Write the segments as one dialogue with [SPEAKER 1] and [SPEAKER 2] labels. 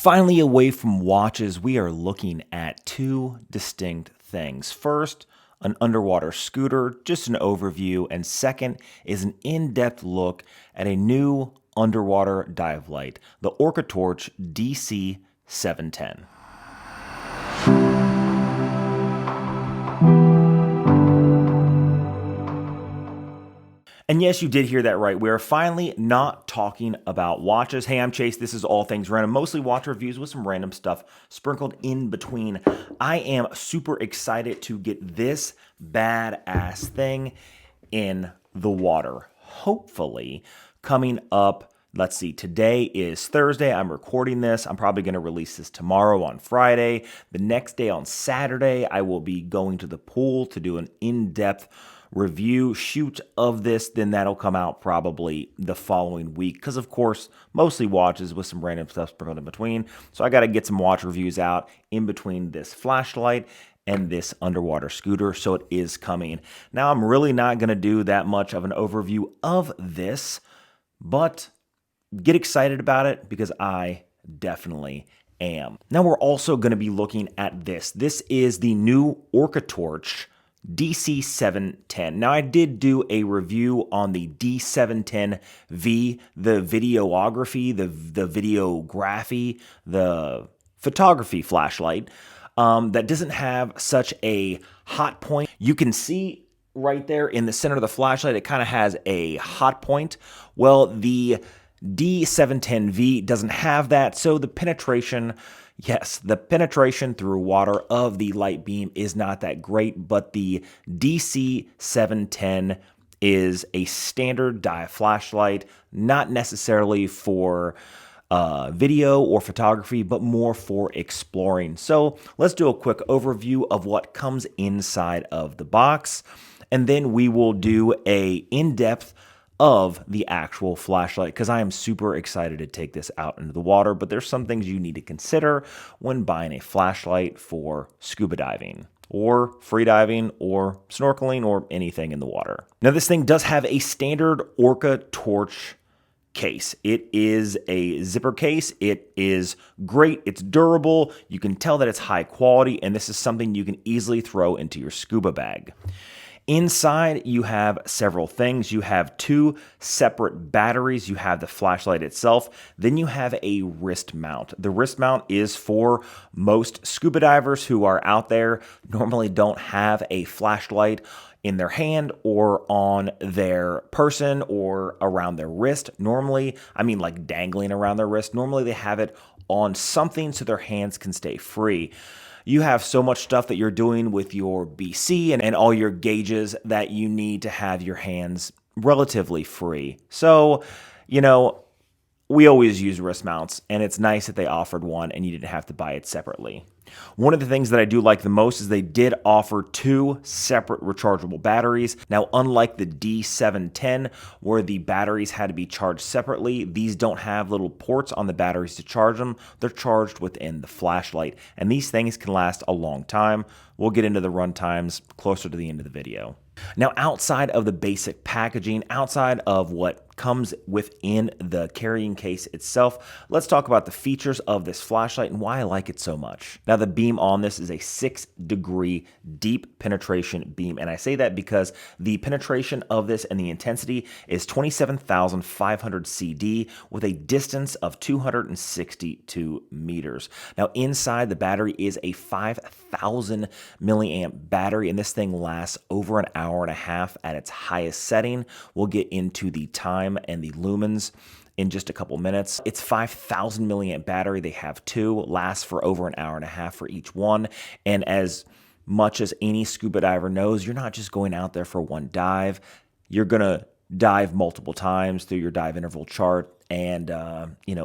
[SPEAKER 1] Finally, away from watches, we are looking at two distinct things. First, an underwater scooter, just an overview, and second is an in-depth look at a new underwater dive light, the OrcaTorch DC710. And yes, you did hear that right. We are finally not talking about watches. Hey, I'm Chase. This is All Things Random, mostly watch reviews with some random stuff sprinkled in between. I am super excited to get this badass thing in the water. Hopefully, coming up, let's see, today is Thursday. I'm recording this. I'm probably going to release this tomorrow on Friday. The next day on Saturday, I will be going to the pool to do an in-depth review shoot of this. Then that'll come out probably the following week because, of course, mostly watches with some random stuff sprinkled in between. So I got to get some watch reviews out in between this flashlight and this underwater scooter, so it is coming. Now, I'm really not going to do that much of an overview of this, but get excited about it because I definitely am. Now, we're also going to be looking at this. This is the new OrcaTorch DC710. Now, I did do a review on the D710V, the videography, the videography, the photography flashlight that doesn't have such a hot point. You can see right there in the center of the flashlight, it kind of has a hot point. Well, the D710V doesn't have that, so the penetration, yes, the penetration through water of the light beam is not that great, but the DC710 is a standard dive flashlight, not necessarily for video or photography, but more for exploring. So let's do a quick overview of what comes inside of the box, and then we will do a in-depth of the actual flashlight because I am super excited to take this out into the water, but there's some things you need to consider when buying a flashlight for scuba diving or free diving or snorkeling or anything in the water. Now, this thing does have a standard OrcaTorch case. It is a zipper case. It is great. It's durable. You can tell that it's high quality, and this is something you can easily throw into your scuba bag. Inside, you have several things. You have two separate batteries. You have the flashlight itself. Then you have a wrist mount. The wrist mount is for most scuba divers who are out there, normally don't have a flashlight in their hand or on their person or around their wrist. Normally, I mean like dangling around their wrist. Normally they have it on something so their hands can stay free. You have so much stuff that you're doing with your BC and all your gauges that you need to have your hands relatively free. So, you know, we always use wrist mounts, and it's nice that they offered one and you didn't have to buy it separately. One of the things that I do like the most is they did offer two separate rechargeable batteries. Now, unlike the D710, where the batteries had to be charged separately, these don't have little ports on the batteries to charge them. They're charged within the flashlight, and these things can last a long time. We'll get into the run times closer to the end of the video. Now, outside of the basic packaging, outside of what comes within the carrying case itself, let's talk about the features of this flashlight and why I like it so much. Now, the beam on this is a 6-degree deep penetration beam, and I say that because the penetration of this and the intensity is 27,500 CD with a distance of 262 meters. Now, inside the battery is a 5,000 milliamp battery, and this thing lasts over an hour and a half at its highest setting. We'll get into the time and the lumens in just a couple minutes. It's 5,000 milliamp battery. They have two, lasts for over an hour and a half for each one. And as much as any scuba diver knows, you're not just going out there for one dive. You're going to dive multiple times through your dive interval chart. And,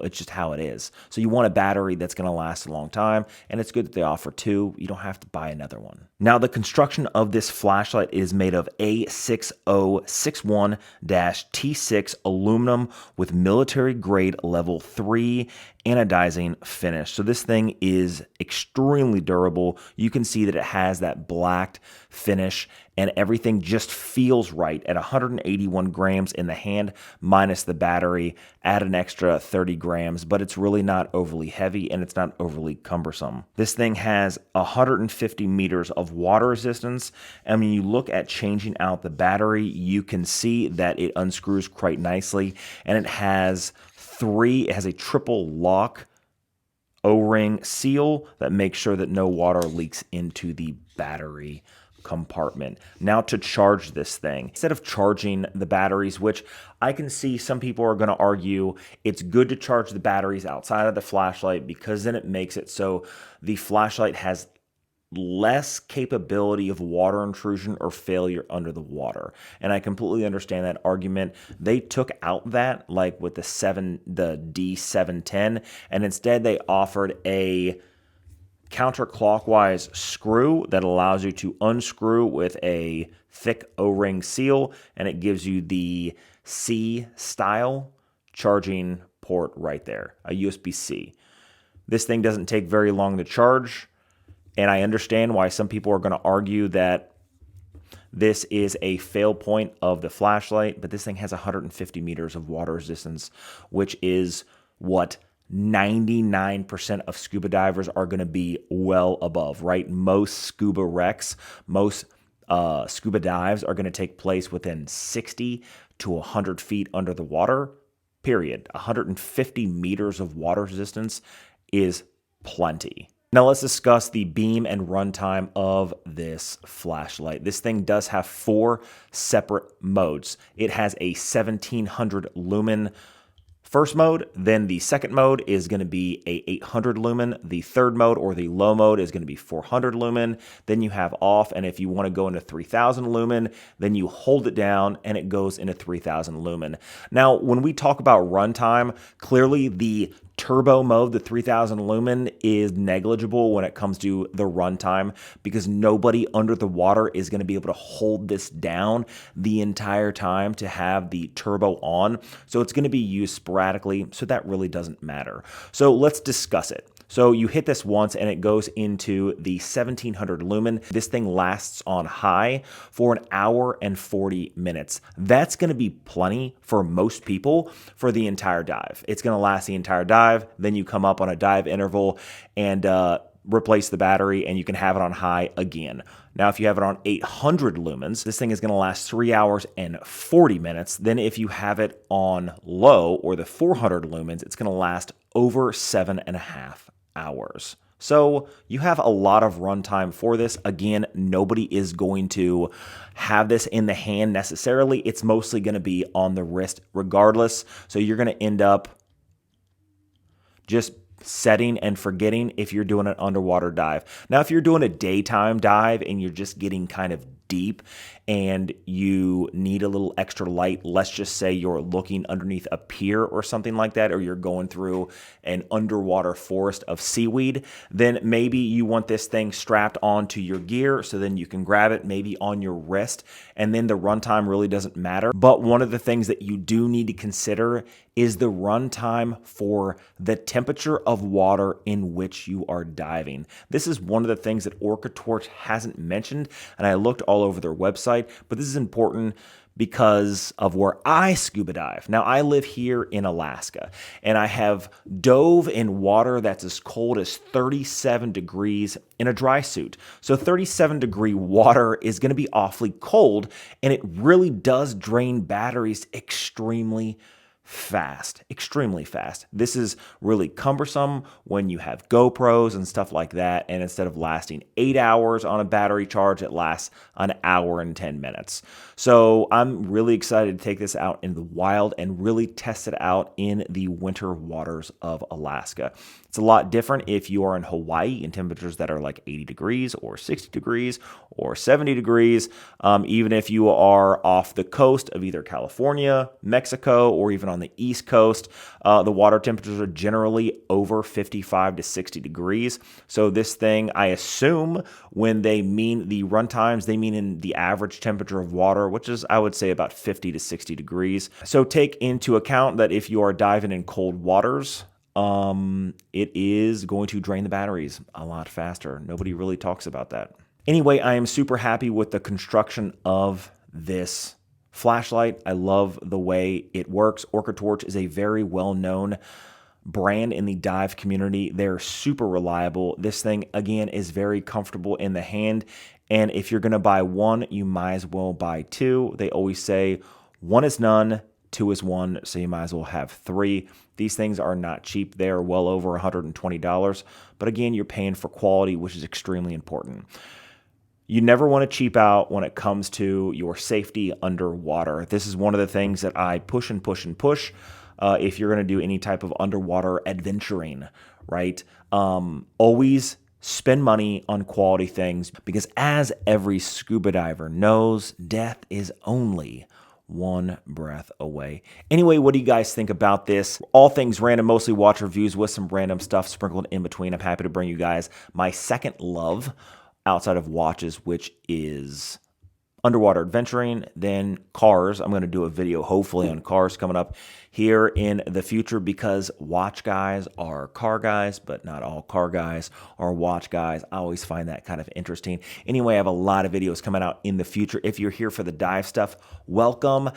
[SPEAKER 1] it's just how it is. So you want a battery that's going to last a long time, and it's good that they offer two. You don't have to buy another one. Now, the construction of this flashlight is made of A6061-T6 aluminum with military grade level 3 anodizing finish. So this thing is extremely durable. You can see that it has that blacked finish, and everything just feels right at 181 grams in the hand minus the battery add an extra 30 grams, but it's really not overly heavy and it's not overly cumbersome. This thing has 150 meters of water resistance. And when you look at changing out the battery, you can see that it unscrews quite nicely, and it has a triple lock O-ring seal that makes sure that no water leaks into the battery compartment. Now to charge this thing, instead of charging the batteries, which I can see some people are going to argue it's good to charge the batteries outside of the flashlight because then it makes it so the flashlight has less capability of water intrusion or failure under the water. And I completely understand that argument. They took out that, like with the DC710, and instead they offered a counterclockwise screw that allows you to unscrew with a thick O-ring seal, and it gives you the C style charging port right there, a USB-C. This thing doesn't take very long to charge. And I understand why some people are going to argue that this is a fail point of the flashlight, but this thing has 150 meters of water resistance, which is what 99% of scuba divers are going to be well above, right? Most scuba wrecks, most scuba dives are going to take place within 60 to 100 feet under the water, period. 150 meters of water resistance is plenty. Now let's discuss the beam and runtime of this flashlight. This thing does have 4 separate modes. It has a 1700 lumen first mode, then the second mode is going to be a 800 lumen. The third mode, or the low mode, is going to be 400 lumen. Then you have off, and if you want to go into 3000 lumen, then you hold it down and it goes into 3000 lumen. Now, when we talk about runtime, clearly the turbo mode, the 3000 lumen, is negligible when it comes to the runtime because nobody under the water is going to be able to hold this down the entire time to have the turbo on. So it's going to be used sporadically, so that really doesn't matter. So let's discuss it. So you hit this once and it goes into the 1700 lumen. This thing lasts on high for 1 hour and 40 minutes. That's going to be plenty for most people for the entire dive. It's going to last the entire dive. Then you come up on a dive interval and replace the battery and you can have it on high again. Now, if you have it on 800 lumens, this thing is going to last 3 hours and 40 minutes. Then if you have it on low, or the 400 lumens, it's going to last over 7.5 hours. So you have a lot of runtime for this. Again, nobody is going to have this in the hand necessarily. It's mostly going to be on the wrist regardless. So you're going to end up just setting and forgetting if you're doing an underwater dive. Now, if you're doing a daytime dive and you're just getting kind of deep and you need a little extra light, let's just say you're looking underneath a pier or something like that, or you're going through an underwater forest of seaweed, then maybe you want this thing strapped onto your gear so then you can grab it maybe on your wrist, and then the runtime really doesn't matter. But one of the things that you do need to consider is the runtime for the temperature of water in which you are diving. This is one of the things that OrcaTorch hasn't mentioned, and I looked all over their website, but this is important because of where I scuba dive. Now, I live here in Alaska, and I have dove in water that's as cold as 37 degrees in a dry suit. So 37-degree water is going to be awfully cold, and it really does drain batteries extremely fast. This is really cumbersome when you have GoPros and stuff like that, and instead of lasting 8 hours on a battery charge, it lasts an hour and 10 minutes. So I'm really excited to take this out in the wild and really test it out in the winter waters of Alaska. It's a lot different if you are in Hawaii in temperatures that are like 80 degrees or 60 degrees or 70 degrees. Even if you are off the coast of either California, Mexico, or even on the East Coast, the water temperatures are generally over 55 to 60 degrees. So this thing, I assume when they mean the run times, they mean in the average temperature of water, which is, I would say, about 50 to 60 degrees. So take into account that if you are diving in cold waters, it is going to drain the batteries a lot faster. Nobody really talks about that. Anyway, I am super happy with the construction of this flashlight. I love the way it works. OrcaTorch is a very well-known brand in the dive community. They're super reliable. This thing, again, is very comfortable in the hand. And if you're going to buy one, you might as well buy two. They always say one is none, two is one, so you might as well have three. These things are not cheap. They're well over $120. But again, you're paying for quality, which is extremely important. You never want to cheap out when it comes to your safety underwater. This is one of the things that I push and push and push. If you're going to do any type of underwater adventuring, right? Always spend money on quality things, because as every scuba diver knows, death is only one breath away. Anyway, what do you guys think about this? All things random, mostly watch reviews with some random stuff sprinkled in between. I'm happy to bring you guys my second love outside of watches, which is underwater adventuring, then cars. I'm going to do a video hopefully on cars coming up here in the future, because watch guys are car guys, but not all car guys are watch guys. I always find that kind of interesting. Anyway, I have a lot of videos coming out in the future. If you're here for the dive stuff, welcome.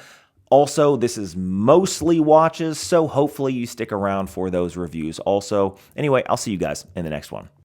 [SPEAKER 1] Also, this is mostly watches, so hopefully you stick around for those reviews also. Anyway, I'll see you guys in the next one.